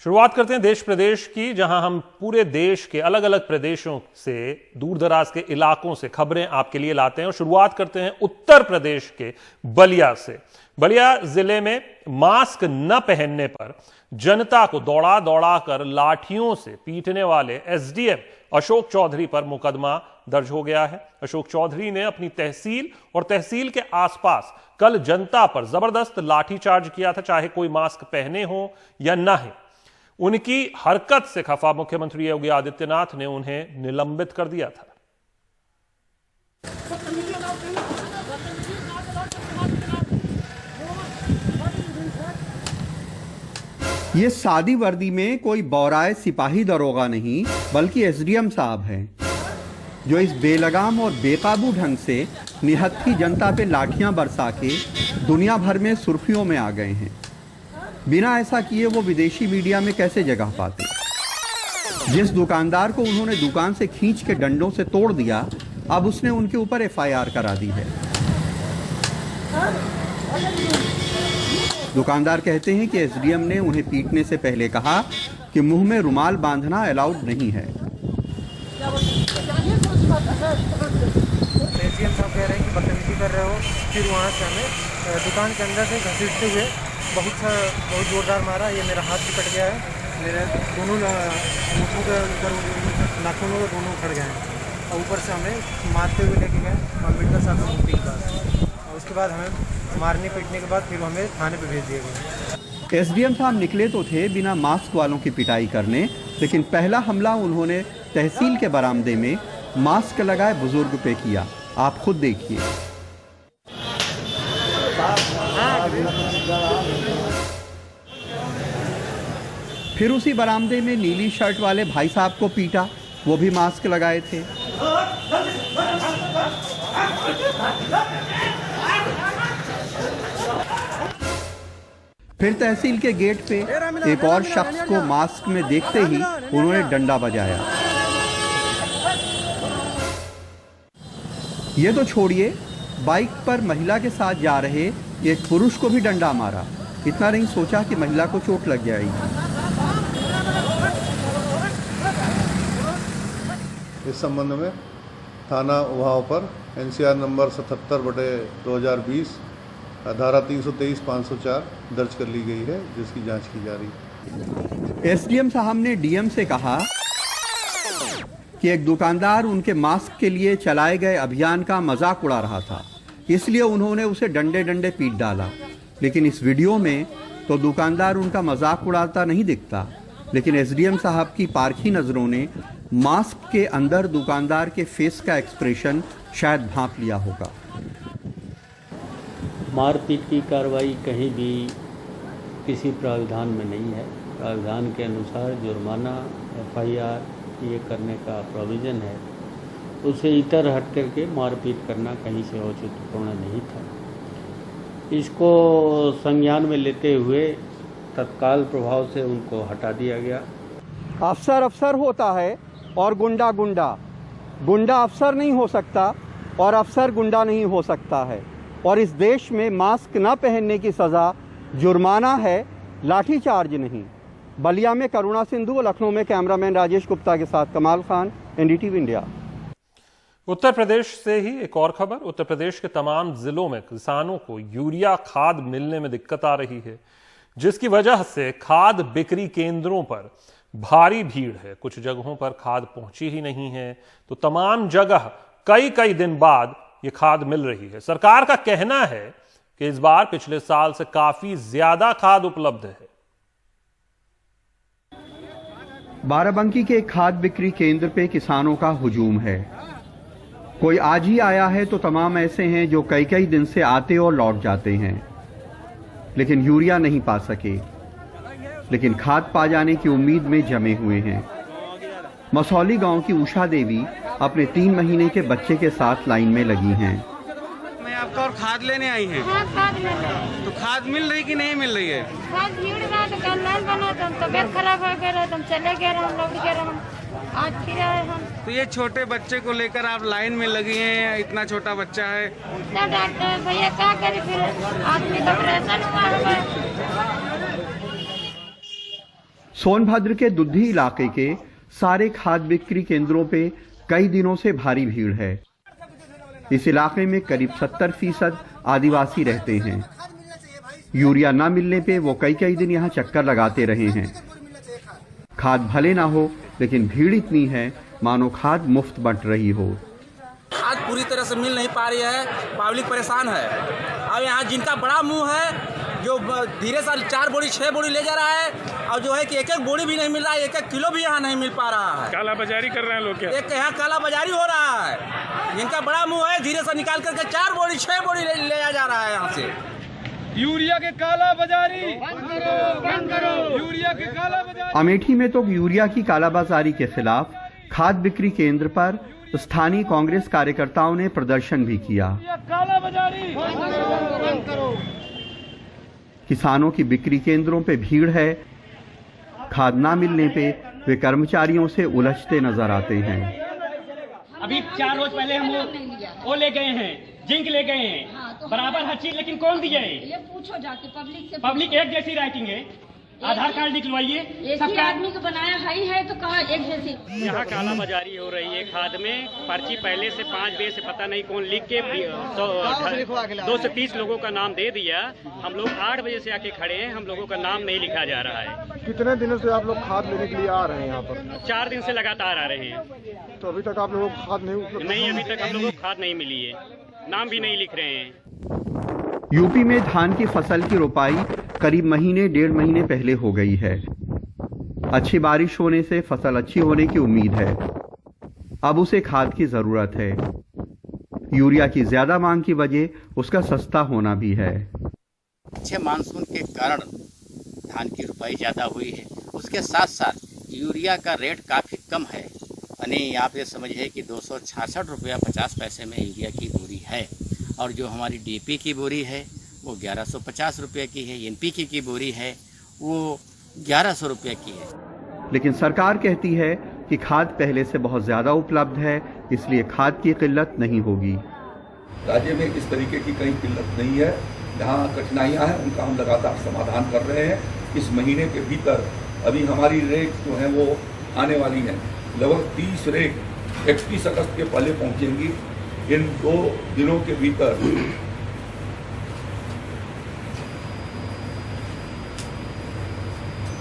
शुरुआत करते हैं देश प्रदेश की, जहां हम पूरे देश के अलग अलग प्रदेशों से, दूर दराज के इलाकों से खबरें आपके लिए लाते हैं। और शुरुआत करते हैं उत्तर प्रदेश के बलिया से। बलिया जिले में मास्क न पहनने पर जनता को दौड़ा दौड़ा कर लाठियों से पीटने वाले एसडीएम अशोक चौधरी पर मुकदमा दर्ज हो गया है। अशोक चौधरी ने अपनी तहसील और तहसील के आसपास कल जनता पर जबरदस्त लाठीचार्ज किया था, चाहे कोई मास्क पहने हो या न है। उनकी हरकत से खफा मुख्यमंत्री योगी आदित्यनाथ ने उन्हें निलंबित कर दिया था। ये सादी वर्दी में कोई बौराए सिपाही दरोगा नहीं, बल्कि एसडीएम साहब हैं, जो इस बेलगाम और बेकाबू ढंग से निहत्थी जनता पे लाठियां बरसा के दुनिया भर में सुर्खियों में आ गए हैं। बिना ऐसा किए वो विदेशी मीडिया में कैसे जगह पाते। जिस दुकानदार को उन्होंने दुकान से खींच के डंडों से तोड़ दिया, अब उसने उनके ऊपर एफआईआर करा दी है। दुकानदार कहते हैं कि एसडीएम ने उन्हें पीटने से पहले कहा कि मुंह में रुमाल बांधना अलाउड नहीं है। एसडीएम साहब कह रहे हैं कि बदतमीजी कर रहे हो। फिर वहाँ से हमें दुकान के अंदर से घसीटते हुए बहुत जोरदार मारा। ये मेरा हाथ भी कट गया है, मेरे दोनों मुँहों के नाखूनों के दोनों उखड़ गए हैं। और ऊपर से हमें मारते हुए लेके गए अम्बेडकर साहब की मूर्ति के पास। और उसके बाद हमें मारने पीटने के बाद फिर हमें थाने पे भेज दिए गए। एसडीएम साहब निकले तो थे बिना मास्क वालों की पिटाई करने, लेकिन पहला हमला उन्होंने तहसील के बरामदे में मास्क लगाए बुजुर्ग पे किया। आप खुद देखिए। फिर उसी बरामदे में नीली शर्ट वाले भाई साहब को पीटा, वो भी मास्क लगाए थे। फिर तहसील के गेट पे एक और शख्स को मास्क में देखते ही उन्होंने डंडा बजाया। ये तो छोड़िए, बाइक पर महिला के साथ जा रहे एक पुरुष को भी डंडा मारा। इतना नहीं सोचा कि महिला को चोट लग जाएगी। इस संबंध में थाना उहाव पर एनसीआर नंबर 77/2020 धारा 323-504 दर्ज कर ली गई है, जिसकी जांच की जा रही है। एसडीएम साहब ने डीएम से कहा कि एक दुकानदार उनके मास्क के लिए चलाए गए अभियान का मजाक उड़ा रहा था, इसलिए उन्होंने उसे डंडे डंडे पीट डाला। लेकिन इस वीडियो में तो दुकानदार उनका मजाक उड़ाता नहीं दिखता, लेकिन एसडीएम साहब की पारखी नजरों ने मास्क के अंदर दुकानदार के फेस का एक्सप्रेशन शायद भांप लिया होगा। मारपीट की कार्रवाई कहीं भी किसी प्रावधान में नहीं है। प्रावधान के अनुसार जुर्माना, एफआईआर ये करने का प्रोविज़न है। उसे इतर हट करके मारपीट करना कहीं से औचित्यपूर्ण नहीं था। इसको संज्ञान में लेते हुए तत्काल प्रभाव से उनको हटा दिया गया। अफसर अफसर होता है और गुंडा गुंडा। गुंडा अफसर नहीं हो सकता और अफसर गुंडा नहीं हो सकता है। और इस देश में मास्क न पहनने की सज़ा जुर्माना है, लाठीचार्ज नहीं। बलिया में करुणा सिंधु और लखनऊ में कैमरामैन राजेश गुप्ता के साथ कमाल खान, एनडीटीवी इंडिया। उत्तर प्रदेश से ही एक और खबर। उत्तर प्रदेश के तमाम जिलों में किसानों को यूरिया खाद मिलने में दिक्कत आ रही है, जिसकी वजह से खाद बिक्री केंद्रों पर भारी भीड़ है। कुछ जगहों पर खाद पहुंची ही नहीं है, तो तमाम जगह कई दिन बाद ये खाद मिल रही है। सरकार का कहना है कि इस बार पिछले साल से काफी ज्यादा खाद उपलब्ध है। बाराबंकी के खाद बिक्री केंद्र पे किसानों का हुजूम है। कोई आज ही आया है तो तमाम ऐसे हैं जो कई दिन से आते और लौट जाते हैं, लेकिन यूरिया नहीं पा सके, लेकिन खाद पा जाने की उम्मीद में जमे हुए हैं। मसौली गांव की उषा देवी अपने 3 महीने के बच्चे के साथ लाइन में लगी हैं। मैं आपका और खाद लेने आई हैं। खाद लेने। तो खाद मिल रही कि नहीं मिल रही है? खाद भीड़ रहा तो कल नहीं बना, तो तबियत खराब हो गया, तुम चले गए, हम लौट गए, हम आज फिर आए हम। तो ये छोटे बच्चे को लेकर आप लाइन में लगी हैं, इतना छोटा बच्चा है। डॉक्टर भैया क्या करे, फिर आदमी का ऑपरेशन हुआ है। सोनभद्र के दुद्धी इलाके के सारे खाद बिक्री केंद्रों पे कई दिनों से भारी भीड़ है। इस इलाके में करीब 70% आदिवासी रहते हैं। यूरिया न मिलने पे वो कई दिन यहाँ चक्कर लगाते रहे हैं। खाद भले ना हो, लेकिन भीड़ इतनी है मानो खाद मुफ्त बंट रही हो। खाद पूरी तरह से मिल नहीं पा रही है, पब्लिक परेशान है। अब यहाँ जिनका बड़ा मुंह है, जो धीरे से 4 बोरी 6 बोरी ले जा रहा है, और जो है कि एक बोरी भी नहीं मिल रहा है, 1 किलो भी यहाँ नहीं मिल पा रहा है। काला बाजारी कर रहे हैं लोग क्या? एक यहाँ काला बाजारी हो रहा है। जिनका बड़ा मुंह है, धीरे से निकाल करके 4 बोरी 6 बोरी ले जा रहा है यहाँ से। यूरिया के काला बाजारी बंद करो। यूरिया के काला बाजारी। अमेठी में तो यूरिया की कालाबाजारी के खिलाफ खाद बिक्री केंद्र पर स्थानीय कांग्रेस कार्यकर्ताओं ने प्रदर्शन भी किया। काला बाजारी बंद करो। किसानों की बिक्री केंद्रों पे भीड़ है। खाद ना मिलने पे वे कर्मचारियों से उलझते नजर आते हैं। अभी 4 रोज पहले हम वो ले गए हैं, जिंक ले गए हैं, बराबर हर चीज, लेकिन कौन दिया है? ये पूछो जाके पब्लिक से। पब्लिक एक जैसी राइटिंग है। आधार कार्ड निकलवाइए। सबका आदमी को बनाया है तो कहा एक जैसी। यहाँ काला बाजारी हो रही है खाद में। पर्ची पहले से 5 बजे से पता नहीं कौन लिख के 230 लोगों का नाम दे दिया। हम लोग 8 बजे से आके खड़े हैं, हम लोगों का नाम नहीं लिखा जा रहा है। कितने दिनों से आप लोग खाद लेने के लिए आ रहे हैं यहाँ पर? 4 दिन से लगातार आ रहे हैं। तो अभी तक आप लोगों को खाद नहीं उपलब्ध? नहीं, अभी तक हम लोगों को खाद नहीं मिली है, नाम भी नहीं लिख रहे हैं। यूपी में धान की फसल की रोपाई करीब 1.5 महीने पहले हो गई है। अच्छी बारिश होने से फसल अच्छी होने की उम्मीद है। अब उसे खाद की जरूरत है। यूरिया की ज्यादा मांग की वजह उसका सस्ता होना भी है। अच्छे मानसून के कारण धान की रुपाई ज़्यादा हुई है। उसके साथ साथ यूरिया का रेट काफ़ी कम है, यानी आप ये समझिए कि 266 रुपया 50 पैसे में यूरिया की बोरी है। और जो हमारी डीपी की बोरी है वो 1150 रुपये की है। एनपीके की बोरी है वो 1100 रुपये की है। लेकिन सरकार कहती है कि खाद पहले से बहुत ज़्यादा उपलब्ध है, इसलिए खाद की किल्लत नहीं होगी। राज्य में इस तरीके की कहीं किल्लत नहीं है। जहाँ कठिनाइयाँ हैं उनका हम लगातार समाधान कर रहे हैं। इस महीने के भीतर अभी हमारी रेक जो है वो आने वाली है। लगभग 30 रेक 31 अगस्त के पहले पहुँचेंगी। इन 2 दिनों के भीतर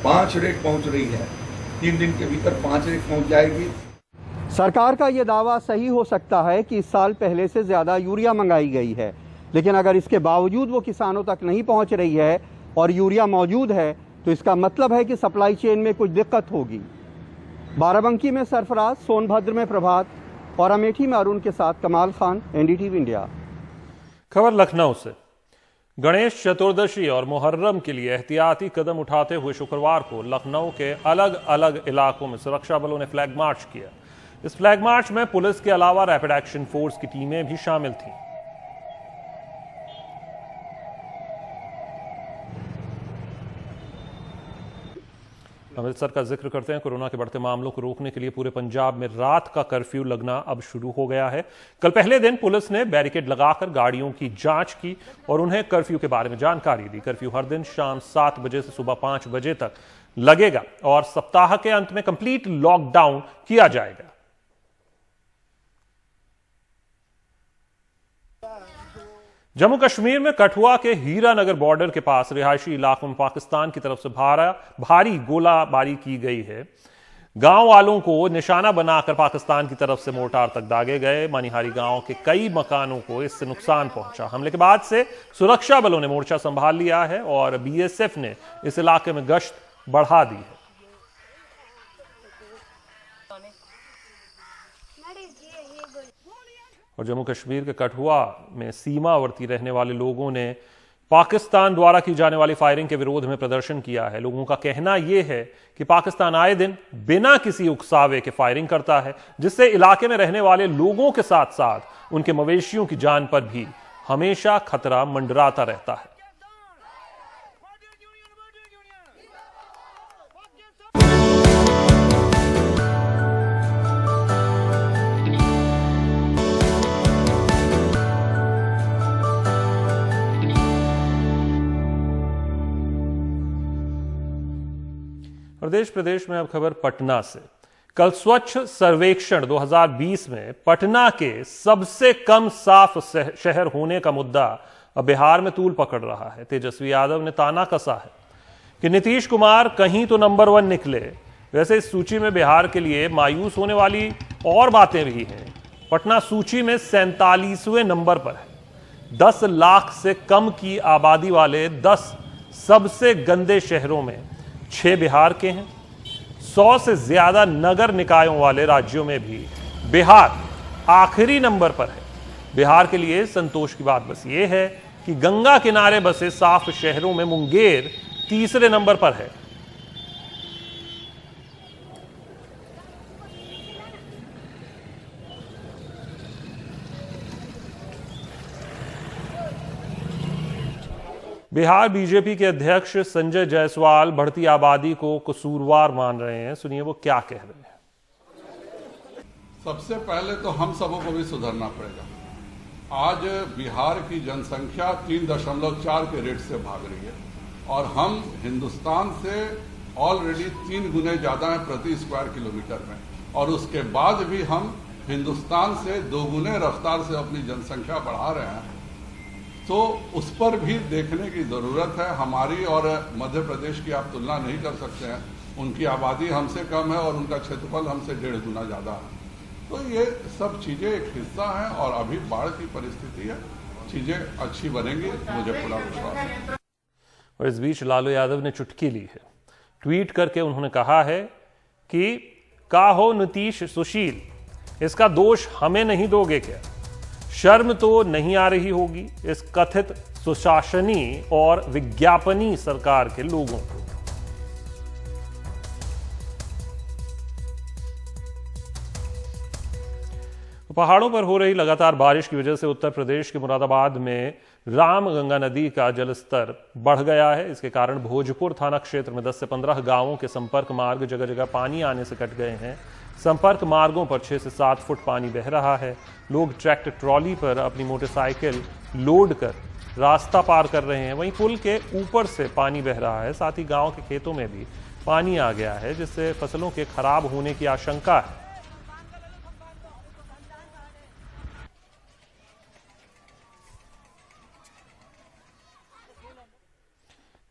5 रेक पहुँच रही है। 3 दिन के भीतर 5 रेक पहुँच जाएगी। सरकार का यह दावा सही हो सकता है कि इस साल पहले से ज़्यादा यूरिया मंगाई गई है, लेकिन अगर इसके बावजूद वो किसानों तक नहीं पहुंच रही है और यूरिया मौजूद है तो इसका मतलब है कि सप्लाई चेन में कुछ दिक्कत होगी। बाराबंकी में सरफराज, सोनभद्र में प्रभात और अमेठी में अरुण के साथ कमाल खान, एनडीटीवी इंडिया। खबर लखनऊ से। गणेश चतुर्दशी और मुहर्रम के लिए एहतियाती कदम उठाते हुए शुक्रवार को लखनऊ के अलग अलग इलाकों में सुरक्षा बलों ने फ्लैग मार्च किया। इस फ्लैग मार्च में पुलिस के अलावा रैपिड एक्शन फोर्स की टीमें भी शामिल थीं। अमृतसर का जिक्र करते हैं। कोरोना के बढ़ते मामलों को रोकने के लिए पूरे पंजाब में रात का कर्फ्यू लगना अब शुरू हो गया है। कल पहले दिन पुलिस ने बैरिकेड लगाकर गाड़ियों की जांच की और उन्हें कर्फ्यू के बारे में जानकारी दी। कर्फ्यू हर दिन शाम 7 बजे से सुबह 5 बजे तक लगेगा और सप्ताह के अंत में कंप्लीट लॉकडाउन किया जाएगा। जम्मू कश्मीर में कठुआ के हीरानगर बॉर्डर के पास रिहायशी इलाकों में पाकिस्तान की तरफ से भारी गोलाबारी की गई है। गांव वालों को निशाना बनाकर पाकिस्तान की तरफ से मोर्टार तक दागे गए। मनिहारी गांव के कई मकानों को इससे नुकसान पहुंचा। हमले के बाद से सुरक्षा बलों ने मोर्चा संभाल लिया है और बीएसएफ ने इस इलाके में गश्त बढ़ा दी है। और जम्मू कश्मीर के कठुआ में सीमावर्ती रहने वाले लोगों ने पाकिस्तान द्वारा की जाने वाली फायरिंग के विरोध में प्रदर्शन किया है। लोगों का कहना यह है कि पाकिस्तान आए दिन बिना किसी उकसावे के फायरिंग करता है, जिससे इलाके में रहने वाले लोगों के साथ साथ उनके मवेशियों की जान पर भी हमेशा खतरा मंडराता रहता है। और प्रदेश में अब खबर पटना से। कल स्वच्छ सर्वेक्षण 2020 में पटना के सबसे कम साफ शहर होने का मुद्दा अब बिहार में तूल पकड़ रहा है। तेजस्वी यादव ने ताना कसा है कि नीतीश कुमार कहीं तो नंबर 1 निकले। वैसे इस सूची में बिहार के लिए मायूस होने वाली और बातें भी हैं। पटना सूची में 47वें नंबर पर है। 10 लाख से कम की आबादी वाले 10 सबसे गंदे शहरों में 6 बिहार के हैं। 100 से ज्यादा नगर निकायों वाले राज्यों में भी बिहार आखिरी नंबर पर है। बिहार के लिए संतोष की बात बस ये है कि गंगा किनारे बसे साफ शहरों में मुंगेर तीसरे नंबर पर है। बिहार बीजेपी के अध्यक्ष संजय जायसवाल बढ़ती आबादी को कसूरवार मान रहे हैं। सुनिए वो क्या कह रहे हैं। सबसे पहले तो हम सबों को भी सुधरना पड़ेगा। आज बिहार की जनसंख्या 3.4 के रेट से भाग रही है और हम हिंदुस्तान से ऑलरेडी 3 गुने ज़्यादा हैं प्रति स्क्वायर किलोमीटर में, और उसके बाद भी हम हिंदुस्तान से 2 गुने रफ्तार से अपनी जनसंख्या बढ़ा रहे हैं। तो उस पर भी देखने की ज़रूरत है। हमारी और मध्य प्रदेश की आप तुलना नहीं कर सकते हैं। उनकी आबादी हमसे कम है और उनका क्षेत्रफल हमसे 1.5 गुना ज़्यादा है। तो ये सब चीज़ें एक हिस्सा हैं और अभी बाढ़ की परिस्थिति है, चीज़ें अच्छी बनेंगी, मुझे पूरा विश्वास है। और इस बीच लालू यादव ने चुटकी ली है। ट्वीट करके उन्होंने कहा है कि का हो नीतीश सुशील, इसका दोष हमें नहीं दोगे क्या? शर्म तो नहीं आ रही होगी इस कथित सुशासनी और विज्ञापनी सरकार के लोगों को। पहाड़ों पर हो रही लगातार बारिश की वजह से उत्तर प्रदेश के मुरादाबाद में रामगंगा नदी का जलस्तर बढ़ गया है। इसके कारण भोजपुर थाना क्षेत्र में 10 से 15 गांवों के संपर्क मार्ग जगह जगह पानी आने से कट गए हैं। संपर्क मार्गों पर 6 से 7 फुट पानी बह रहा है। लोग ट्रैक्टर ट्रॉली पर अपनी मोटरसाइकिल लोड कर रास्ता पार कर रहे हैं। वहीं पुल के ऊपर से पानी बह रहा है। साथ ही गांव के खेतों में भी पानी आ गया है, जिससे फसलों के खराब होने की आशंका है।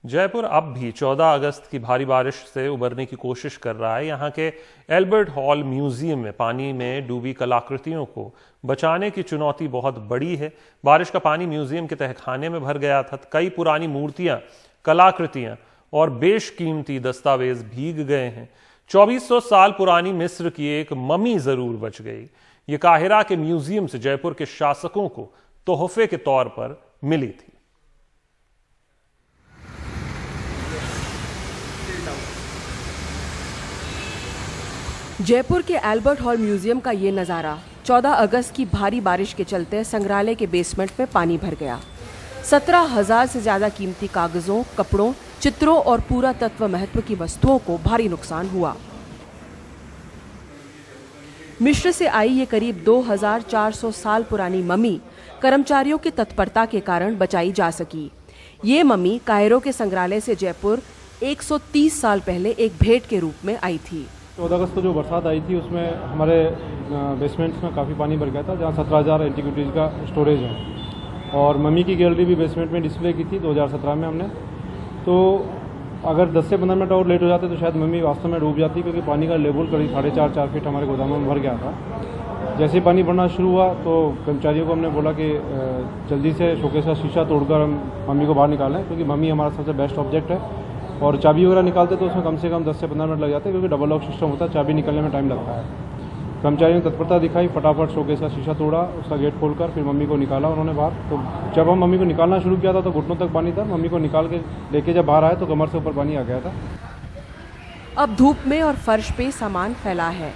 जयपुर अब भी 14 अगस्त की भारी बारिश से उबरने की कोशिश कर रहा है। यहाँ के एल्बर्ट हॉल म्यूजियम में पानी में डूबी कलाकृतियों को बचाने की चुनौती बहुत बड़ी है। बारिश का पानी म्यूजियम के तहखाने में भर गया था। कई पुरानी मूर्तियां, कलाकृतियां और बेशकीमती दस्तावेज भीग गए हैं। 2400 साल पुरानी मिस्र की एक ममी जरूर बच गई। ये काहिरा के म्यूजियम से जयपुर के शासकों को तोहफे के तौर पर मिली थी। जयपुर के एल्बर्ट हॉल म्यूजियम का ये नज़ारा 14 अगस्त की भारी बारिश के चलते संग्रहालय के बेसमेंट में पानी भर गया। 17,000 से ज्यादा कीमती कागजों, कपड़ों, चित्रों और पुरातत्व महत्व की वस्तुओं को भारी नुकसान हुआ। मिस्र से आई ये करीब 2,400 साल पुरानी ममी कर्मचारियों की तत्परता के कारण बचाई जा सकी। ये ममी कायरो के संग्रहालय से जयपुर 130 साल पहले एक भेंट के रूप में आई थी। 14 अगस्त को जो बरसात आई थी उसमें हमारे बेसमेंट्स में काफ़ी पानी भर गया था, जहाँ 17,000 एंटीक्विटीज़ का स्टोरेज है और मम्मी की गैलरी भी बेसमेंट में डिस्प्ले की थी 2017 में हमने। तो अगर 10 से 15 मिनट और लेट हो जाते तो शायद मम्मी वास्तव में डूब जाती, क्योंकि पानी का लेवल करीब 4.5 फीट हमारे गोदामों में भर गया था। जैसे ही पानी भरना शुरू हुआ तो कर्मचारियों को हमने बोला कि जल्दी से शोकेस का शीशा तोड़कर हम मम्मी को बाहर निकालें, क्योंकि मम्मी हमारा सबसे बेस्ट ऑब्जेक्ट है और चाबी वगैरह निकालते तो उसमें कम से कम 10 से 15 मिनट लग जाते हैं, क्योंकि डबल लॉक सिस्टम होता है, चाबी निकलने में टाइम लगता है। कर्मचारियों ने तत्परता दिखाई, फटाफट शोकेस का शीशा तोड़ा, उसका गेट खोलकर फिर मम्मी को निकाला उन्होंने बाहर। तो जब हम मम्मी को निकालना शुरू किया था तो घुटनों तक पानी था। मम्मी को निकाल के लेके जब बाहर आए तो कमर से ऊपर पानी आ गया था। अब धूप में और फर्श पे सामान फैला है।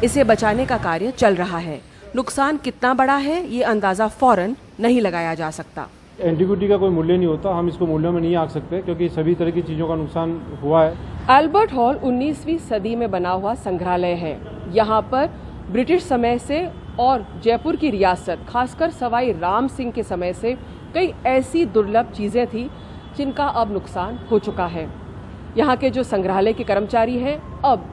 इसे बचाने का कार्य चल रहा है। नुकसान कितना बड़ा है ये अंदाजा फौरन नहीं लगाया जा सकता। एंटीक्विटी का कोई मूल्य नहीं होता, हम इसको मूल्यों में नहीं आंक सकते, क्योंकि सभी तरह की चीज़ों का नुकसान हुआ है। एल्बर्ट हॉल 19वीं सदी में बना हुआ संग्रहालय है। यहाँ पर ब्रिटिश समय से और जयपुर की रियासत, खासकर सवाई राम सिंह के समय से कई ऐसी दुर्लभ चीज़ें थी जिनका अब नुकसान हो चुका है। यहाँ के जो संग्रहालय के कर्मचारी हैं अब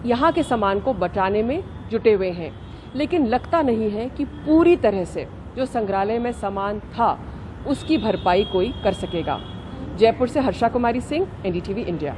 यहाँ के सामान को बचाने में जुटे हुए हैं, लेकिन लगता नहीं है कि पूरी तरह से जो संग्रहालय में सामान था उसकी भरपाई कोई कर सकेगा। जयपुर से हर्षा कुमारी सिंह, NDTV इंडिया।